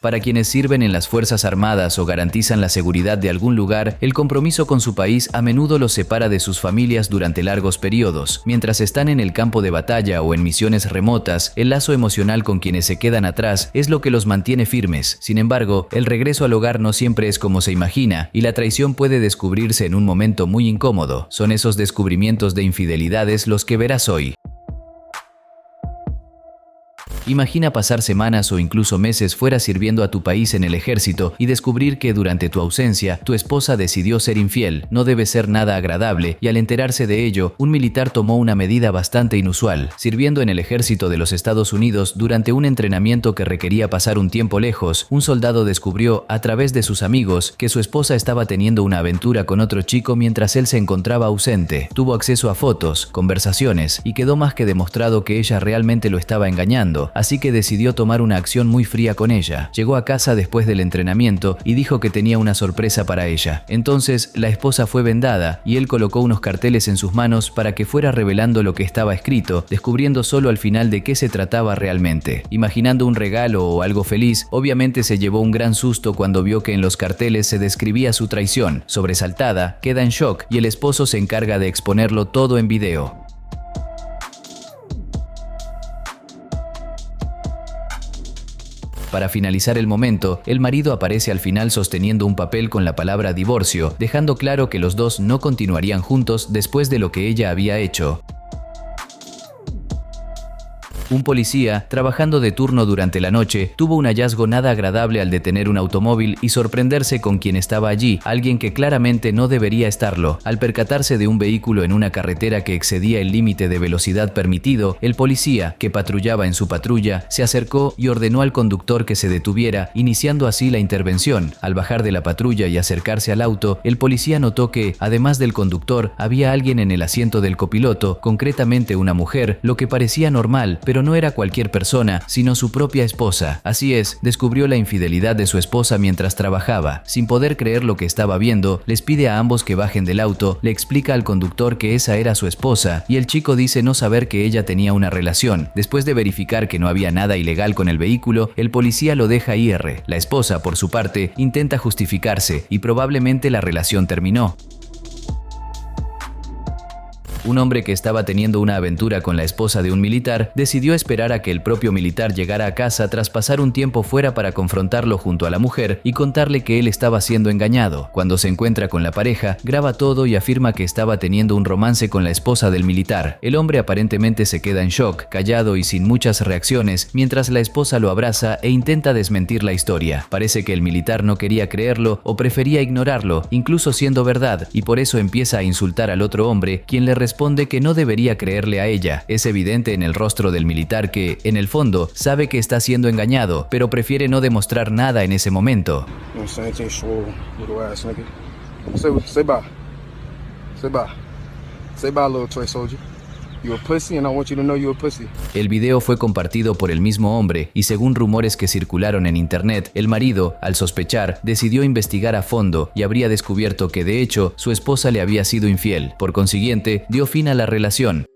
Para quienes sirven en las Fuerzas Armadas o garantizan la seguridad de algún lugar, el compromiso con su país a menudo los separa de sus familias durante largos periodos. Mientras están en el campo de batalla o en misiones remotas, el lazo emocional con quienes se quedan atrás es lo que los mantiene firmes. Sin embargo, el regreso al hogar no siempre es como se imagina, y la traición puede descubrirse en un momento muy incómodo. Son esos descubrimientos de infidelidades los que verás hoy. Imagina pasar semanas o incluso meses fuera sirviendo a tu país en el ejército y descubrir que durante tu ausencia tu esposa decidió ser infiel. No debe ser nada agradable, y al enterarse de ello, un militar tomó una medida bastante inusual. Sirviendo en el ejército de los Estados Unidos durante un entrenamiento que requería pasar un tiempo lejos, un soldado descubrió, a través de sus amigos, que su esposa estaba teniendo una aventura con otro chico mientras él se encontraba ausente. Tuvo acceso a fotos, conversaciones, y quedó más que demostrado que ella realmente lo estaba engañando. Así que decidió tomar una acción muy fría con ella. Llegó a casa después del entrenamiento y dijo que tenía una sorpresa para ella. Entonces, la esposa fue vendada y él colocó unos carteles en sus manos para que fuera revelando lo que estaba escrito, descubriendo solo al final de qué se trataba realmente. Imaginando un regalo o algo feliz, obviamente se llevó un gran susto cuando vio que en los carteles se describía su traición. Sobresaltada, queda en shock y el esposo se encarga de exponerlo todo en video. Para finalizar el momento, el marido aparece al final sosteniendo un papel con la palabra divorcio, dejando claro que los dos no continuarían juntos después de lo que ella había hecho. Un policía, trabajando de turno durante la noche, tuvo un hallazgo nada agradable al detener un automóvil y sorprenderse con quien estaba allí, alguien que claramente no debería estarlo. Al percatarse de un vehículo en una carretera que excedía el límite de velocidad permitido, el policía, que patrullaba en su patrulla, se acercó y ordenó al conductor que se detuviera, iniciando así la intervención. Al bajar de la patrulla y acercarse al auto, el policía notó que, además del conductor, había alguien en el asiento del copiloto, concretamente una mujer, lo que parecía normal, pero no era cualquier persona, sino su propia esposa. Así es, descubrió la infidelidad de su esposa mientras trabajaba. Sin poder creer lo que estaba viendo, les pide a ambos que bajen del auto, le explica al conductor que esa era su esposa, y el chico dice no saber que ella tenía una relación. Después de verificar que no había nada ilegal con el vehículo, el policía lo deja ir. La esposa, por su parte, intenta justificarse, y probablemente la relación terminó. Un hombre que estaba teniendo una aventura con la esposa de un militar decidió esperar a que el propio militar llegara a casa tras pasar un tiempo fuera para confrontarlo junto a la mujer y contarle que él estaba siendo engañado. Cuando se encuentra con la pareja, graba todo y afirma que estaba teniendo un romance con la esposa del militar. El hombre aparentemente se queda en shock, callado y sin muchas reacciones, mientras la esposa lo abraza e intenta desmentir la historia. Parece que el militar no quería creerlo o prefería ignorarlo, incluso siendo verdad, y por eso empieza a insultar al otro hombre, quien le responde que no debería creerle a ella. Es evidente en el rostro del militar que, en el fondo, sabe que está siendo engañado, pero prefiere no demostrar nada en ese momento. El video fue compartido por el mismo hombre y, según rumores que circularon en internet, el marido, al sospechar, decidió investigar a fondo y habría descubierto que de hecho su esposa le había sido infiel. Por consiguiente, dio fin a la relación.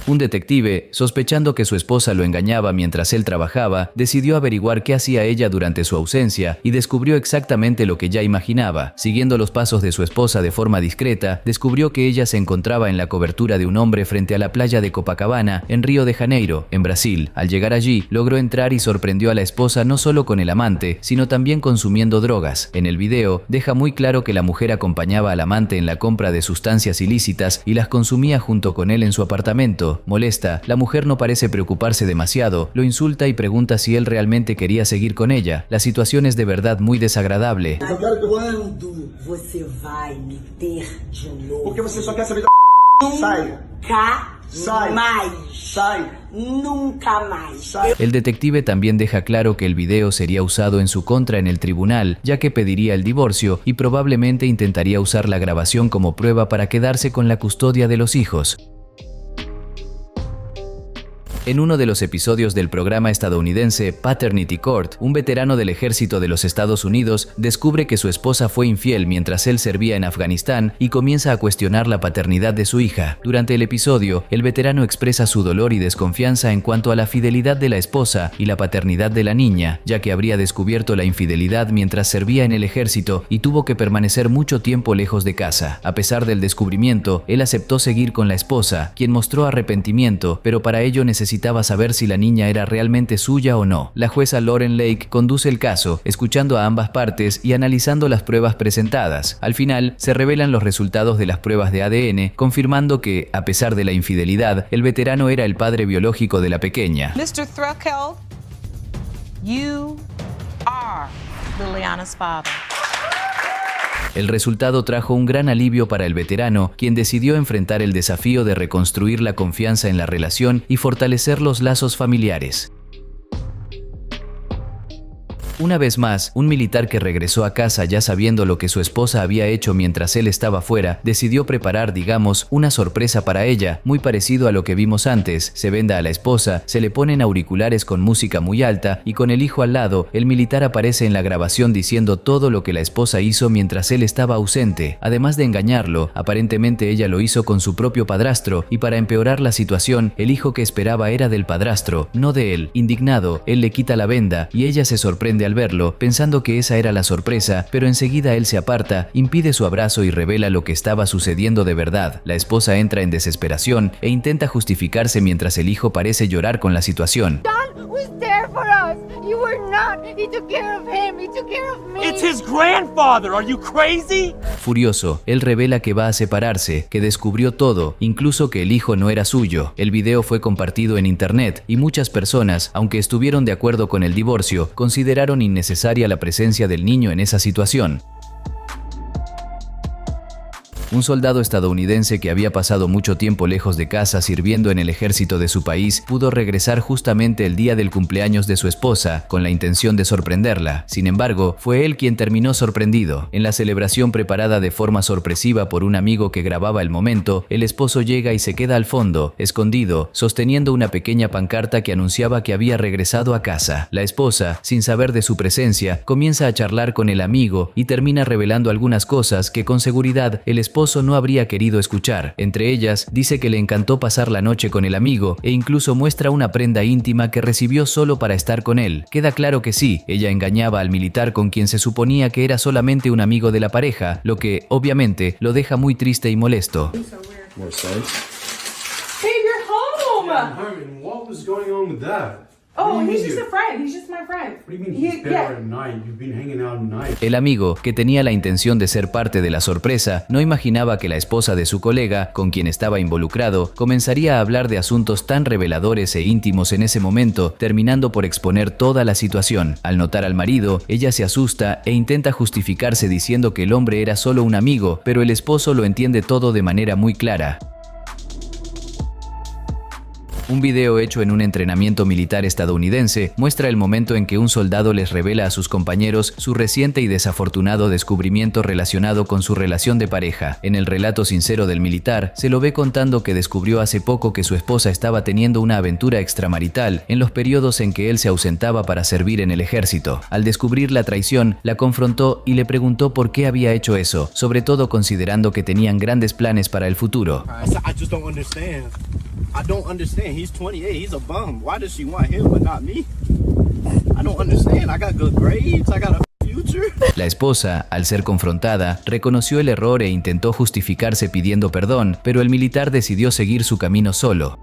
Un detective, sospechando que su esposa lo engañaba mientras él trabajaba, decidió averiguar qué hacía ella durante su ausencia y descubrió exactamente lo que ya imaginaba. Siguiendo los pasos de su esposa de forma discreta, descubrió que ella se encontraba en la cobertura de un hombre frente a la playa de Copacabana, en Río de Janeiro, en Brasil. Al llegar allí, logró entrar y sorprendió a la esposa no solo con el amante, sino también consumiendo drogas. En el video, deja muy claro que la mujer acompañaba al amante en la compra de sustancias ilícitas y las consumía junto con él en su apartamento. Molesta, la mujer no parece preocuparse demasiado, lo insulta y pregunta si él realmente quería seguir con ella. La situación es de verdad muy desagradable. Quando você vai me ter de novo? Porque você só quer saber da Nunca mais. Nunca más. El detective también deja claro que el video sería usado en su contra en el tribunal, ya que pediría el divorcio y probablemente intentaría usar la grabación como prueba para quedarse con la custodia de los hijos. En uno de los episodios del programa estadounidense Paternity Court, un veterano del ejército de los Estados Unidos descubre que su esposa fue infiel mientras él servía en Afganistán y comienza a cuestionar la paternidad de su hija. Durante el episodio, el veterano expresa su dolor y desconfianza en cuanto a la fidelidad de la esposa y la paternidad de la niña, ya que habría descubierto la infidelidad mientras servía en el ejército y tuvo que permanecer mucho tiempo lejos de casa. A pesar del descubrimiento, él aceptó seguir con la esposa, quien mostró arrepentimiento, pero para ello necesitaba saber si la niña era realmente suya o no. La jueza Lauren Lake conduce el caso, escuchando a ambas partes y analizando las pruebas presentadas. Al final, se revelan los resultados de las pruebas de ADN, confirmando que, a pesar de la infidelidad, el veterano era el padre biológico de la pequeña. Mr. Threlkeld, you are Liliana's father. El resultado trajo un gran alivio para el veterano, quien decidió enfrentar el desafío de reconstruir la confianza en la relación y fortalecer los lazos familiares. Una vez más, un militar que regresó a casa ya sabiendo lo que su esposa había hecho mientras él estaba fuera, decidió preparar, digamos, una sorpresa para ella, muy parecido a lo que vimos antes. Se venda a la esposa, se le ponen auriculares con música muy alta y con el hijo al lado, el militar aparece en la grabación diciendo todo lo que la esposa hizo mientras él estaba ausente. Además de engañarlo, aparentemente ella lo hizo con su propio padrastro y para empeorar la situación, el hijo que esperaba era del padrastro, no de él. Indignado, él le quita la venda y ella se sorprende al verlo, pensando que esa era la sorpresa, pero enseguida él se aparta, impide su abrazo y revela lo que estaba sucediendo de verdad. La esposa entra en desesperación e intenta justificarse mientras el hijo parece llorar con la situación. Don was there for us. You were not. He took care of him. He took care of me. It's his grandfather. Are you crazy? Furioso, él revela que va a separarse, que descubrió todo, incluso que el hijo no era suyo. El video fue compartido en internet y muchas personas, aunque estuvieron de acuerdo con el divorcio, consideraron innecesaria la presencia del niño en esa situación. Un soldado estadounidense que había pasado mucho tiempo lejos de casa sirviendo en el ejército de su país pudo regresar justamente el día del cumpleaños de su esposa con la intención de sorprenderla. Sin embargo, fue él quien terminó sorprendido. En la celebración preparada de forma sorpresiva por un amigo que grababa el momento, el esposo llega y se queda al fondo, escondido, sosteniendo una pequeña pancarta que anunciaba que había regresado a casa. La esposa, sin saber de su presencia, comienza a charlar con el amigo y termina revelando algunas cosas que con seguridad el esposo no habría querido escuchar. Entre ellas, dice que le encantó pasar la noche con el amigo e incluso muestra una prenda íntima que recibió solo para estar con él. Queda claro que sí, ella engañaba al militar con quien se suponía que era solamente un amigo de la pareja, lo que, obviamente, lo deja muy triste y molesto. More sense. Babe, you're home! Herman, what was going on with that? Oh, he's just a friend. He's just my friend. What do you mean he's better at night? You've been hanging out at night. El amigo, que tenía la intención de ser parte de la sorpresa, no imaginaba que la esposa de su colega, con quien estaba involucrado, comenzaría a hablar de asuntos tan reveladores e íntimos en ese momento, terminando por exponer toda la situación. Al notar al marido, ella se asusta e intenta justificarse diciendo que el hombre era solo un amigo, pero el esposo lo entiende todo de manera muy clara. Un video hecho en un entrenamiento militar estadounidense muestra el momento en que un soldado les revela a sus compañeros su reciente y desafortunado descubrimiento relacionado con su relación de pareja. En el relato sincero del militar, se lo ve contando que descubrió hace poco que su esposa estaba teniendo una aventura extramarital en los periodos en que él se ausentaba para servir en el ejército. Al descubrir la traición, la confrontó y le preguntó por qué había hecho eso, sobre todo considerando que tenían grandes planes para el futuro. I just don't understand. I don't understand. He's 28. He's a bum. Why does she want him but not me? I don't understand. I got good grades. I got a future. La esposa, al ser confrontada, reconoció el error e intentó justificarse pidiendo perdón, pero el militar decidió seguir su camino solo.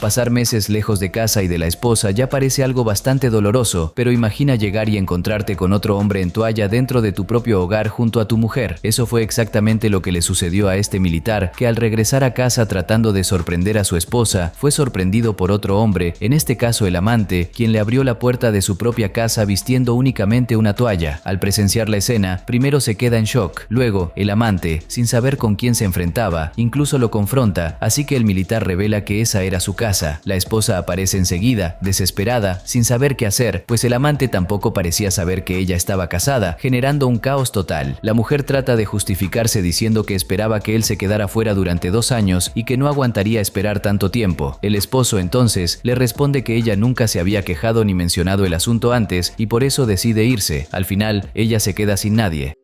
Pasar meses lejos de casa y de la esposa ya parece algo bastante doloroso, pero imagina llegar y encontrarte con otro hombre en toalla dentro de tu propio hogar junto a tu mujer. Eso fue exactamente lo que le sucedió a este militar, que al regresar a casa tratando de sorprender a su esposa, fue sorprendido por otro hombre, en este caso el amante, quien le abrió la puerta de su propia casa vistiendo únicamente una toalla. Al presenciar la escena, primero se queda en shock, luego el amante, sin saber con quién se enfrentaba, incluso lo confronta, así que el militar revela que esa era su casa. casa. La esposa aparece enseguida, desesperada, sin saber qué hacer, pues el amante tampoco parecía saber que ella estaba casada, generando un caos total. La mujer trata de justificarse diciendo que esperaba que él se quedara fuera durante 2 años y que no aguantaría esperar tanto tiempo. El esposo entonces le responde que ella nunca se había quejado ni mencionado el asunto antes y por eso decide irse. Al final, ella se queda sin nadie.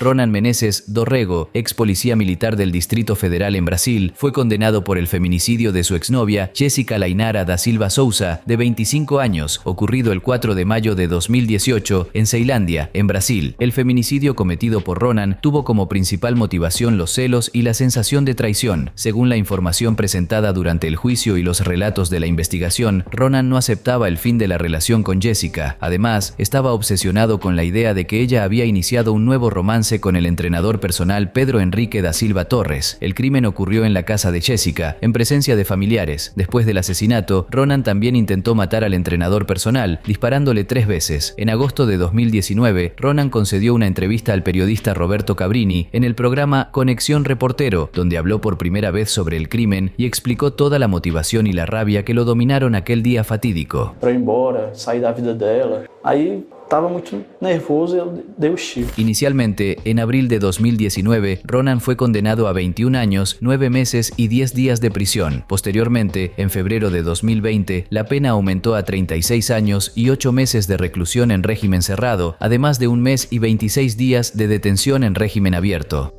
Ronan Menezes Dorrego, ex policía militar del Distrito Federal en Brasil, fue condenado por el feminicidio de su exnovia Jéssica Lainara da Silva Souza, de 25 años, ocurrido el 4 de mayo de 2018 en Ceilândia, en Brasil. El feminicidio cometido por Ronan tuvo como principal motivación los celos y la sensación de traición. Según la información presentada durante el juicio y los relatos de la investigación, Ronan no aceptaba el fin de la relación con Jéssica. Además, estaba obsesionado con la idea de que ella había iniciado un nuevo romance con el entrenador personal Pedro Henrique da Silva Torres. El crimen ocurrió en la casa de Jéssica, en presencia de familiares. Después del asesinato, Ronan también intentó matar al entrenador personal, disparándole 3 veces. En agosto de 2019, Ronan concedió una entrevista al periodista Roberto Cabrini en el programa Conexión Reportero, donde habló por primera vez sobre el crimen y explicó toda la motivación y la rabia que lo dominaron aquel día fatídico. Para ir embora, sair da vida dela. Aí estaba muy nervioso y eu dei o chip. Inicialmente, en abril de 2019, Ronan fue condenado a 21 años, 9 meses y 10 días de prisión. Posteriormente, en febrero de 2020, la pena aumentó a 36 años y 8 meses de reclusión en régimen cerrado, además de 1 mes y 26 días de detención en régimen abierto.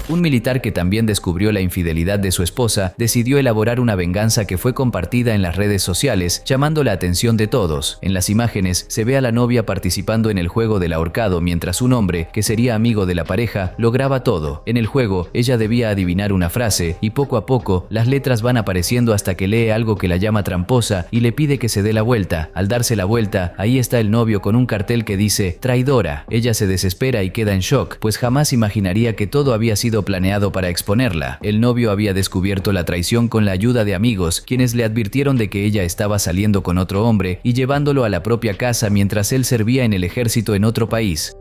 Un militar que también descubrió la infidelidad de su esposa decidió elaborar una venganza que fue compartida en las redes sociales, llamando la atención de todos. En las imágenes se ve a la novia participando en el juego del ahorcado mientras un hombre, que sería amigo de la pareja, lograba todo. En el juego, ella debía adivinar una frase y poco a poco las letras van apareciendo hasta que lee algo que la llama tramposa y le pide que se dé la vuelta. Al darse la vuelta, ahí está el novio con un cartel que dice «Traidora». Ella se desespera y queda en shock, pues jamás imaginaría que todo había sido planeado para exponerla. El novio había descubierto la traición con la ayuda de amigos, quienes le advirtieron de que ella estaba saliendo con otro hombre y llevándolo a la propia casa mientras él servía en el ejército en otro país.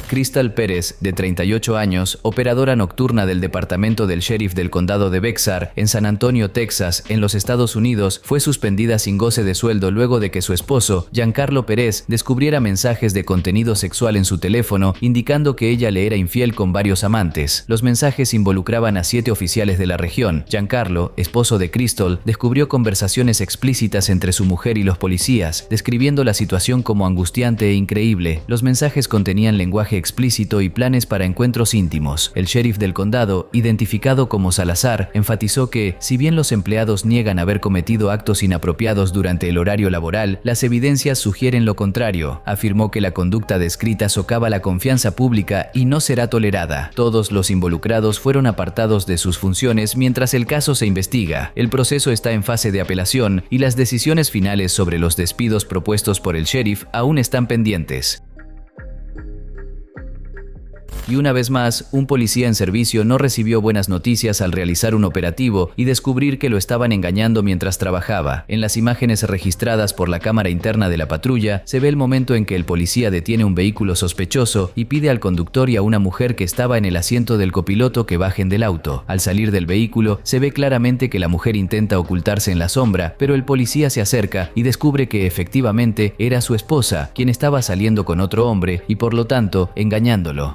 Crystal Pérez, de 38 años, operadora nocturna del departamento del sheriff del condado de Bexar, en San Antonio, Texas, en los Estados Unidos, fue suspendida sin goce de sueldo luego de que su esposo, Giancarlo Pérez, descubriera mensajes de contenido sexual en su teléfono, indicando que ella le era infiel con varios amantes. Los mensajes involucraban a 7 oficiales de la región. Giancarlo, esposo de Crystal, descubrió conversaciones explícitas entre su mujer y los policías, describiendo la situación como angustiante e increíble. Los mensajes contenían lenguaje explícito y planes para encuentros íntimos. El sheriff del condado, identificado como Salazar, enfatizó que, si bien los empleados niegan haber cometido actos inapropiados durante el horario laboral, las evidencias sugieren lo contrario. Afirmó que la conducta descrita socava la confianza pública y no será tolerada. Todos los involucrados fueron apartados de sus funciones mientras el caso se investiga. El proceso está en fase de apelación y las decisiones finales sobre los despidos propuestos por el sheriff aún están pendientes. Y una vez más, un policía en servicio no recibió buenas noticias al realizar un operativo y descubrir que lo estaban engañando mientras trabajaba. En las imágenes registradas por la cámara interna de la patrulla, se ve el momento en que el policía detiene un vehículo sospechoso y pide al conductor y a una mujer que estaba en el asiento del copiloto que bajen del auto. Al salir del vehículo, se ve claramente que la mujer intenta ocultarse en la sombra, pero el policía se acerca y descubre que efectivamente era su esposa, quien estaba saliendo con otro hombre y por lo tanto engañándolo.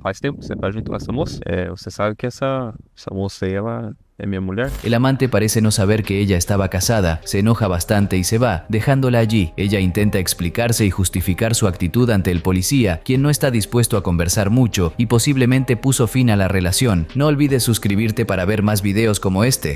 Faz tempo que você tá junto com essa moça. Você sabe que essa moça aí, ela é minha mulher. El amante parece no saber que ella estaba casada, se enoja bastante y se va, dejándola allí. Ella intenta explicarse y justificar su actitud ante el policía, quien no está dispuesto a conversar mucho y posiblemente puso fin a la relación. No olvides suscribirte para ver más videos como este.